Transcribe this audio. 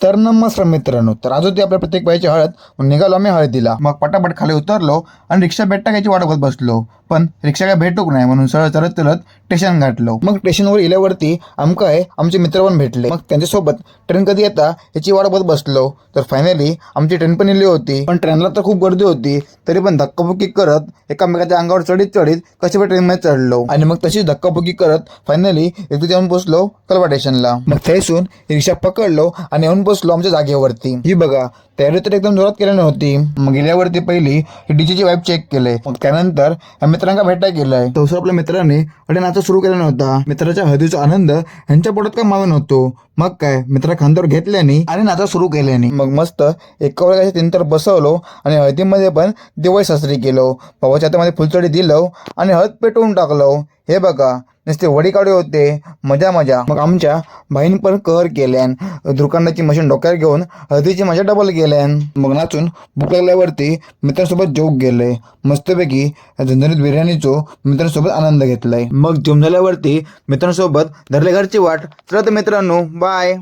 तर नमस्कार मित्रांनो, तर आज होती आपल्या प्रत्येक बाईची हळद. मग निघालो आम्ही हळदीला. मग पटापट खाली उतरलो आणि रिक्षा भेटता घ्यायची वाट बघत बसलो. पण रिक्षा काय भेटूक नाही म्हणून सरळ चलत चलत स्टेशन गाठलो. मग स्टेशनवर गेल्यावरती आमचे मित्र पण भेटले. मग त्यांच्यासोबत ट्रेन कधी येता याची वाट बघत बसलो. तर फायनली आमची ट्रेन पण येली होती. पण ट्रेनला तर खूप गर्दी होती. तरी पण धक्काबुक्की करत एकामेकाच्या अंगावर चढीत चढीत कसे पण ट्रेनमध्ये चढलो. आणि मग तशीच धक्काबुक्की करत फायनली एकदा जाऊन पोहोचलो कलवा स्टेशनला. मग त्यासून रिक्षा पकडलो आणि येऊन बसलो आमच्या जागेवरती. ही बघा, तयारी तर एकदम जोरात केली नव्हती. मग गेल्यावरती पहिली डीजेची वाईब चेक केले. मग त्यानंतर मित्रांना भेटायला गेलाय. तसं आपल्या मित्रांनी अडे नाचा सुरू केला नव्हता. मित्राच्या हळदीचा आनंद यांच्या पोटात का मावे नव्हतो. मग काय मित्रा खांद्यावर घेतल्याने आणि नाचा सुरू केल्याने मग मस्त एका वेळेला 3 तर बसवलो आणि हळदीमध्ये पण दिवाळी साजरी केलो. भावाच्या हातामध्ये फुलचडी दिलो आणि हळद पेटवून टाकलो. हे बघा, नुसते वडी काढे होते, मजा मजा. मग आमच्या बाईन पण कहर केल्यान. दुकानाची मशीन डोक्यावर घेऊन हळदीची मजा डबल केल्यान. मग नाचून भूक लागल्यावरती मित्रांसोबत जेवूक गेले. मस्तपैकी झणझणीत बिर्याणीचो मित्रांसोबत आनंद घेतलाय. मग जेवून झाल्यावरती मित्रांसोबत धरले घरची वाट. चला तर मित्रांनो, बाय.